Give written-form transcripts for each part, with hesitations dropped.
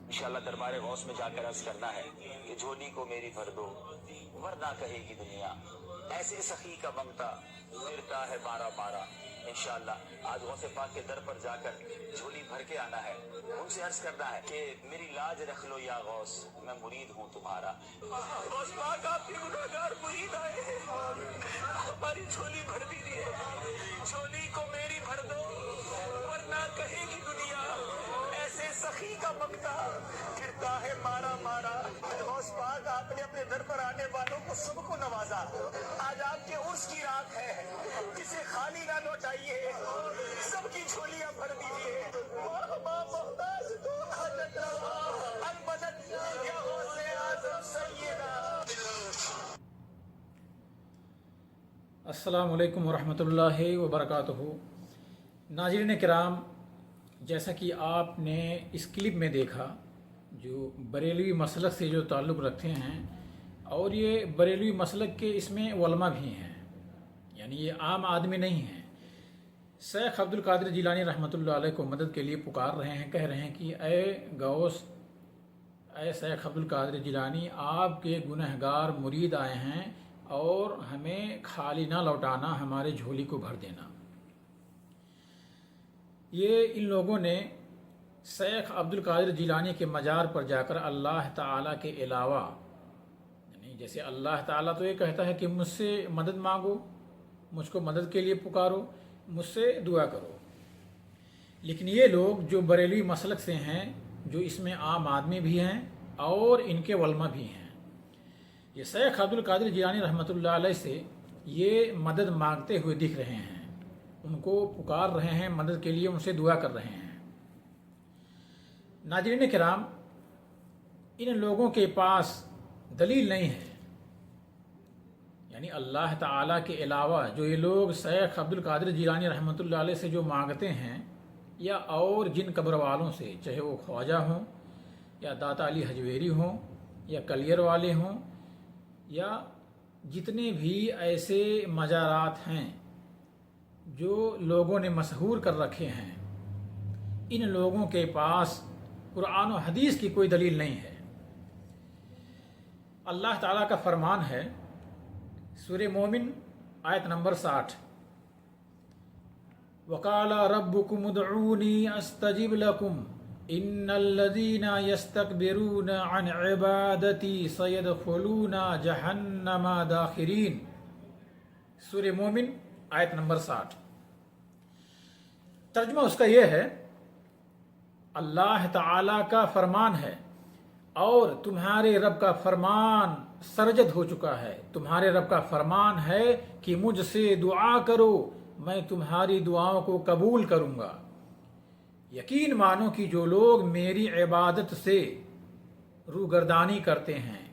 इंशाल्लाह दरबार गौस में जाकर अर्ज करना है कि झोली को मेरी भर दो वरना कहेगी दुनिया, ऐसे सखी का मंगता फिरता है मारा मारा। इंशाल्लाह आज गौसे पाक के दर पर जाकर झोली भर के आना है, उनसे अर्ज करना है कि मेरी लाज रख लो या गौस, मैं मुरीद हूँ तुम्हारा। गौस पाक आपके गुनहगार मुरीद आए हैं, हमारी झोली भर दीजिए, झोली को मेरी भर दो वरना कहेगी दुनिया, ऐसे सखी का मंगता फिरता है मारा मारा। गौस पाक आपने अपने दर पर आने वालों को सबको नवाजा, आज आपके उर्स की रात है, किसे खाली ना लौटाइए, सबकी झोलियां भर दीजिए। वाह वाह मोहताज को हाजत रवा, अलमदद या गौसे आज़म सैयदा। अस्सलामु अलैकुम वरहमतुल्लाहि वबरकातुहू। नाज़रीन किराम, जैसा कि आपने इस क्लिप में देखा, जो बरेलवी मसलक से जो ताल्लुक़ रखते हैं, और ये बरेलवी मसलक के इसमें उलमा भी हैं, यानी ये आम आदमी नहीं हैं। शेख अब्दुल कादिर जिलानी रहमतुल्लाह अलैह को मदद के लिए पुकार रहे हैं, कह रहे हैं कि ए गौस, ए शेख अब्दुल कादिर जिलानी, आपके गुनहगार मुरीद आए हैं और हमें खाली ना लौटाना, हमारे झोली को भर देना। ये इन लोगों ने शेख अब्दुल कादिर जिलानी के मज़ार पर जाकर अल्लाह ताला के अलावा, यानी जैसे अल्लाह ताला तो ये कहता है कि मुझसे मदद मांगो, मुझको मदद के लिए पुकारो, मुझसे दुआ करो, लेकिन ये लोग जो बरेलवी मसलक से हैं, जो इसमें आम आदमी भी हैं और इनके उलमा भी हैं, ये शेख अब्दुल कादिर जिलानी रहमतुल्लाह अलैह से ये मदद मांगते हुए दिख रहे हैं, उनको पुकार रहे हैं मदद के लिए, उनसे दुआ कर रहे हैं। नाज़रीन किराम, इन लोगों के पास दलील नहीं है, यानी अल्लाह ताला के अलावा जो ये लोग शेख अब्दुल कादिर जिलानी रहमतुल्लाह अलैह से जो मांगते हैं, या और जिन कब्र वालों से, चाहे वो ख्वाजा हों या दाता अली हजवेरी हों या कलियर वाले हों, या जितने भी ऐसे मज़ारात हैं जो लोगों ने मशहूर कर रखे हैं, इन लोगों के पास कुरान और हदीस की कोई दलील नहीं है। अल्लाह ताला का फरमान है, सूरह मोमिन आयत नंबर 60, वकाला रब्बुकुम उदऊनी अस्तजिब लकुम इन्नल्लज़ीना यस्तकबिरून अन इबादती सयदखुलूना जहन्नमा दाखिरीन। सूरह मोमिन आयत नंबर 60। तर्जुमा उसका यह है, अल्लाह ताला का फरमान है और तुम्हारे रब का फरमान सरजद हो चुका है। तुम्हारे रब का फरमान है कि मुझसे दुआ करो, मैं तुम्हारी दुआओं को कबूल करूंगा। यकीन मानो कि जो लोग मेरी इबादत से रूगर्दानी करते हैं,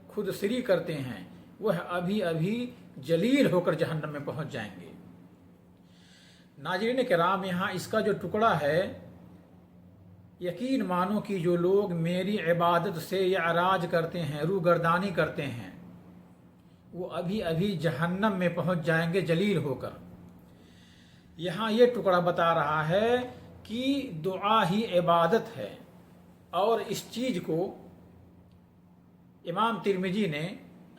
खुद सिरी करते हैं, वह अभी अभी जलील होकर जहन्नम में पहुंच जाएंगे। नाज़रीन किराम, यहाँ इसका जो टुकड़ा है, यकीन मानो कि जो लोग मेरी इबादत से याराज करते हैं, रूगर्दानी करते हैं, वो अभी अभी जहन्नम में पहुंच जाएंगे जलील होकर। यहाँ ये टुकड़ा बता रहा है कि दुआ ही इबादत है, और इस चीज़ को इमाम तिरमिजी ने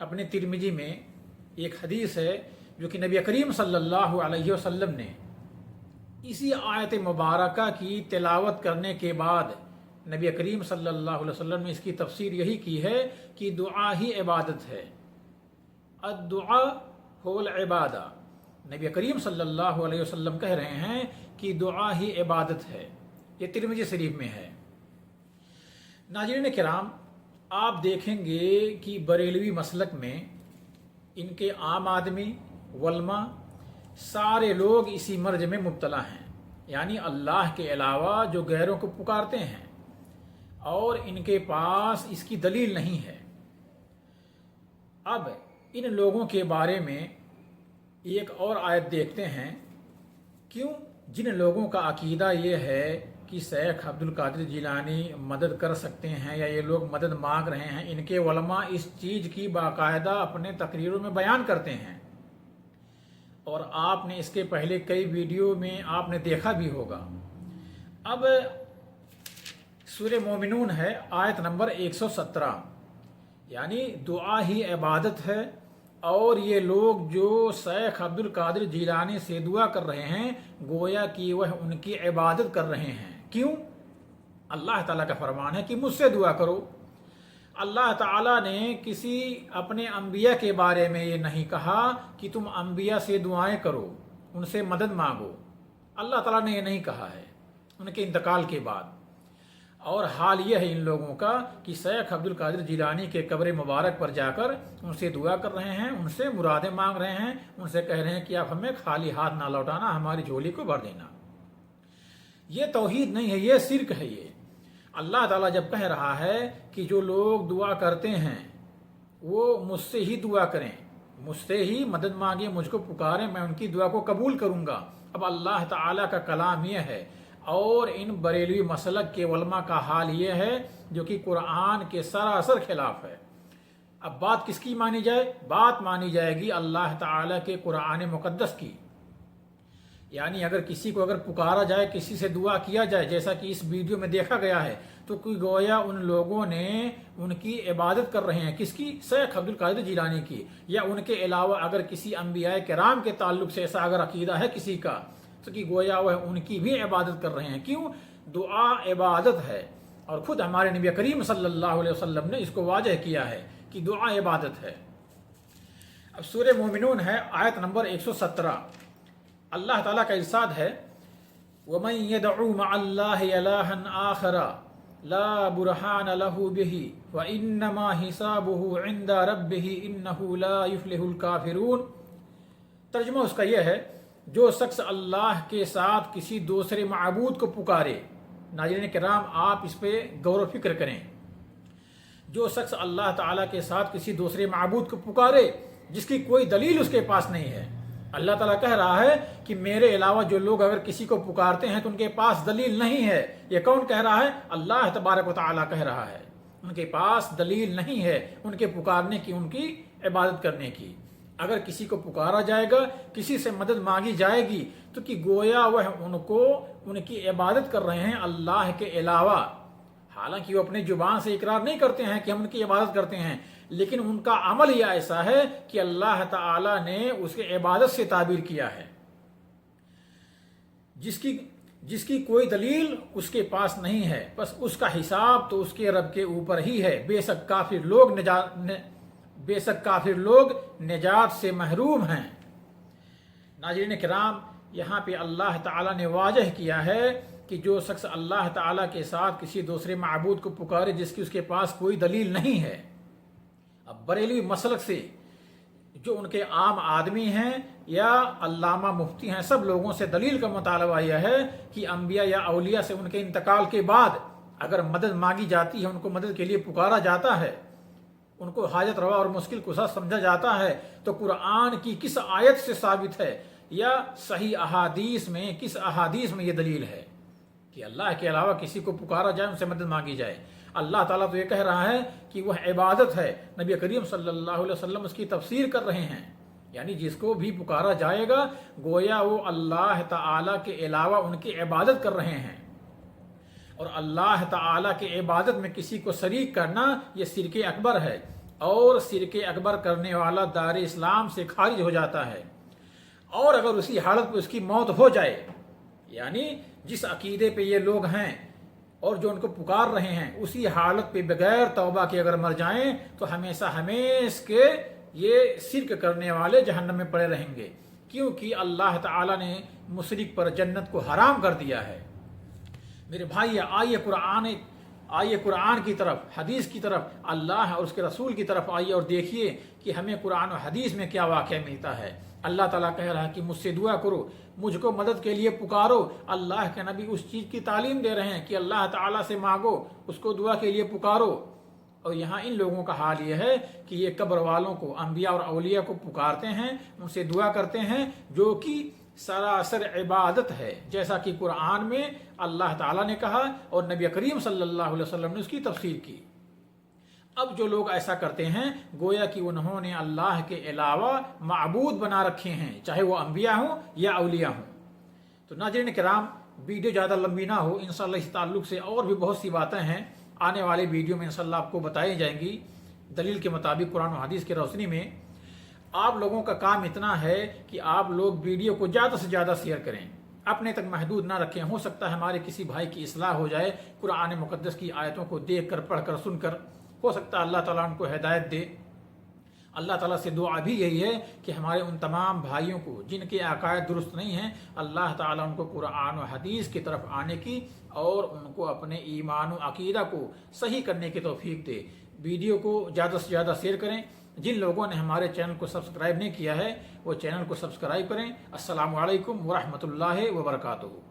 अपने तिरमिजी में, एक हदीस है जो कि नबी करीम सल्लल्लाहु अलैहि वसल्लम ने इसी आयत मुबारका की तिलावत करने के बाद, नबी करीम सल्लल्लाहु अलैहि वसल्लम ने इसकी तफसीर यही की है कि दुआ ही इबादत है, अद्दुआ हुवल इबादा। नबी करीम सल्लल्लाहु अलैहि वसल्लम कह रहे हैं कि दुआ ही इबादत है। ये तिरमिज़ी शरीफ में है। नाज़रीन किराम, आप देखेंगे कि बरेलवी मसलक में इनके आम आदमी, उलमा, सारे लोग इसी मर्ज में मुब्तला हैं, यानी अल्लाह के अलावा जो गैरों को पुकारते हैं, और इनके पास इसकी दलील नहीं है। अब इन लोगों के बारे में एक और आयत देखते हैं। क्यों? जिन लोगों का अकीदा ये है कि शेख अब्दुल कादिर जिलानी मदद कर सकते हैं, या ये लोग मदद मांग रहे हैं, इनके उलमा इस चीज़ की बाकायदा अपने तकरीरों में बयान करते हैं, और आपने इसके पहले कई वीडियो में आपने देखा भी होगा। अब سورہ مومنون ہے آیت نمبر 117، یعنی دعا ہی عبادت ہے، اور یہ لوگ جو شیخ عبد القادر جیلانی سے دعا کر رہے ہیں گویا کہ وہ ان کی عبادت کر رہے ہیں۔ کیوں؟ اللہ تعالیٰ کا فرمان ہے کہ مجھ سے دعا کرو۔ اللہ تعالیٰ نے کسی اپنے انبیاء کے بارے میں یہ نہیں کہا کہ تم انبیاء سے دعائیں کرو، ان سے مدد مانگو۔ اللہ تعالیٰ نے یہ نہیں کہا ہے ان کے انتقال کے بعد۔ اور حال یہ ہے ان لوگوں کا کہ شیخ عبد القادر جیلانی کے قبر مبارک پر جا کر ان سے دعا کر رہے ہیں، ان سے مرادیں مانگ رہے ہیں، ان سے کہہ رہے ہیں کہ آپ ہمیں خالی ہاتھ نہ لوٹانا، ہماری جھولی کو بھر دینا۔ یہ توحید نہیں ہے، یہ شرک ہے۔ یہ اللہ تعالیٰ جب کہہ رہا ہے کہ جو لوگ دعا کرتے ہیں وہ مجھ سے ہی دعا کریں، مجھ سے ہی مدد مانگیں، مجھ کو پکاریں، میں ان کی دعا کو قبول کروں گا۔ اب اللہ تعالیٰ کا کلام یہ ہے، اور ان بریلوی مسلک کے علماء کا حال یہ ہے جو کہ قرآن کے سراسر خلاف ہے۔ اب بات کس کی مانی جائے؟ بات مانی جائے گی اللہ تعالیٰ کے قرآن مقدس کی۔ یعنی اگر کسی کو پکارا جائے، کسی سے دعا کیا جائے، جیسا کہ اس ویڈیو میں دیکھا گیا ہے، تو کوئی گویا ان لوگوں نے ان کی عبادت کر رہے ہیں۔ کس کی؟ شیخ عبد القادر جیلانی کی، یا ان کے علاوہ اگر کسی انبیاء کرام کے تعلق سے ایسا اگر عقیدہ ہے کسی کا، تو کہ گویا وہ ان کی بھی عبادت کر رہے ہیں۔ کیوں؟ دعا عبادت ہے، اور خود ہمارے نبی کریم صلی اللہ علیہ وسلم نے اس کو واضح کیا ہے کہ دعا عبادت ہے۔ اب سورہ مومنون ہے آیت نمبر 117، اللہ تعالیٰ کا ارشاد ہے وَمَن يَدْعُ مَعَ اللَّهِ إِلَٰهًا آخَرَ لَا بُرْهَانَ لَهُ بِهِ وَإِنَّمَا حِسَابُهُ عِندَ رَبِّهِ إِنَّهُ لَا يُفْلِحُ الْكَافِرُونَ۔ ترجمہ اس کا یہ ہے، جو شخص اللہ کے ساتھ کسی دوسرے معبود کو پکارے۔ ناظرین کرام، آپ اس پہ غور و فکر کریں۔ جو شخص اللہ تعالیٰ کے ساتھ کسی دوسرے معبود کو پکارے جس کی کوئی دلیل اس کے پاس نہیں ہے۔ اللہ تعالیٰ کہہ رہا ہے کہ میرے علاوہ جو لوگ اگر کسی کو پکارتے ہیں تو ان کے پاس دلیل نہیں ہے۔ یہ کون کہہ رہا ہے؟ اللہ تبارک و تعالیٰ کہہ رہا ہے ان کے پاس دلیل نہیں ہے ان کے پکارنے کی، ان کی عبادت کرنے کی۔ اگر کسی کو پکارا جائے گا، کسی سے مدد مانگی جائے گی، تو کہ گویا وہ ان کی عبادت کر رہے ہیں اللہ کے علاوہ۔ حالانکہ وہ اپنے زبان سے اقرار نہیں کرتے ہیں کہ ہم ان کی عبادت کرتے ہیں، لیکن ان کا عمل یہ ایسا ہے کہ اللہ تعالیٰ نے اس کی عبادت سے تعبیر کیا ہے۔ جس کی کوئی دلیل اس کے پاس نہیں ہے، بس اس کا حساب تو اس کے رب کے اوپر ہی ہے۔ بے شک کافر لوگ نجات سے محروم ہیں۔ ناظرین کرام، یہاں پہ اللہ تعالیٰ نے واضح کیا ہے کہ جو شخص اللہ تعالیٰ کے ساتھ کسی دوسرے معبود کو پکارے جس کی اس کے پاس کوئی دلیل نہیں ہے۔ اب بریلوی مسلک سے جو ان کے عام آدمی ہیں یا علامہ مفتی ہیں، سب لوگوں سے دلیل کا مطالبہ یہ ہے کہ انبیاء یا اولیاء سے ان کے انتقال کے بعد اگر مدد مانگی جاتی ہے، ان کو مدد کے لیے پکارا جاتا ہے، ان کو حاجت روا اور مشکل کشا سمجھا جاتا ہے، تو قرآن کی کس آیت سے ثابت ہے یا صحیح احادیث میں کس احادیث میں یہ دلیل ہے کہ اللہ کے علاوہ کسی کو پکارا جائے، ان سے مدد مانگی جائے؟ اللہ تعالیٰ تو یہ کہہ رہا ہے کہ وہ عبادت ہے۔ نبی کریم صلی اللہ علیہ وسلم اس کی تفسیر کر رہے ہیں، یعنی جس کو بھی پکارا جائے گا گویا وہ اللہ تعالیٰ کے علاوہ ان کی عبادت کر رہے ہیں۔ اور اللہ تعالیٰ کی عبادت میں کسی کو شریک کرنا یہ شرک اکبر ہے، اور شرک اکبر کرنے والا دار اسلام سے خارج ہو جاتا ہے۔ اور اگر اسی حالت پہ اس کی موت ہو جائے، یعنی جس عقیدے پہ یہ لوگ ہیں اور جو ان کو پکار رہے ہیں، اسی حالت پہ بغیر توبہ کے اگر مر جائیں تو ہمیشہ کے یہ شرک کرنے والے جہنم میں پڑے رہیں گے، کیونکہ اللہ تعالیٰ نے مشرک پر جنت کو حرام کر دیا ہے۔ میرے بھائی، آئیے قرآن کی طرف، حدیث کی طرف، اللہ اور اس کے رسول کی طرف آئیے اور دیکھیے کہ ہمیں قرآن و حدیث میں کیا واقعہ ملتا ہے۔ اللہ تعالیٰ کہہ رہا ہے کہ مجھ سے دعا کرو، مجھ کو مدد کے لیے پکارو۔ اللہ کے نبی اس چیز کی تعلیم دے رہے ہیں کہ اللہ تعالیٰ سے مانگو، اس کو دعا کے لیے پکارو۔ اور یہاں ان لوگوں کا حال یہ ہے کہ یہ قبر والوں کو، انبیاء اور اولیاء کو پکارتے ہیں، ان سے دعا کرتے ہیں، جو کہ سراسر عبادت ہے، جیسا کہ قرآن میں اللہ تعالیٰ نے کہا اور نبی کریم صلی اللہ علیہ وسلم نے اس کی تفسیر کی۔ اب جو لوگ ایسا کرتے ہیں گویا کہ انہوں نے اللہ کے علاوہ معبود بنا رکھے ہیں، چاہے وہ انبیاء ہوں یا اولیاء ہوں۔ تو ناظرین کرام، वीडियो ज़्यादा लंबी ना हो, इंशाल्लाह इस ताल्लुक़ से और भी बहुत सी बातें हैं आने वाले वीडियो में इंशाल्लाह आपको बताई जाएंगी दलील के मुताबिक कुरान और हदीस की रोशनी में। आप लोगों का काम इतना है कि आप लोग वीडियो को ज़्यादा से ज़्यादा शेयर करें, अपने तक महदूद ना रखें। हो सकता है हमारे किसी भाई की इस्लाह हो जाए, कुरान मुक़द्दस की आयतों को देख कर, पढ़ कर, सुन कर, हो सकता है अल्लाह ताला उनको हिदायत दे। अल्लाह ताला से दुआ भी यही है कि हमारे उन तमाम भाइयों को जिनके अकायद दुरुस्त नहीं हैं, अल्लाह ताला उनको कुरान और हदीस की तरफ आने की और उनको अपने ईमान और अकीदा को सही करने की तौफीक दे। वीडियो को ज़्यादा से ज़्यादा शेयर करें। जिन लोगों ने हमारे चैनल को सब्सक्राइब नहीं किया है वो चैनल को सब्सक्राइब करें। अस्सलामु अलैकुम वरहमतुल्लाहि वबरकातुहू।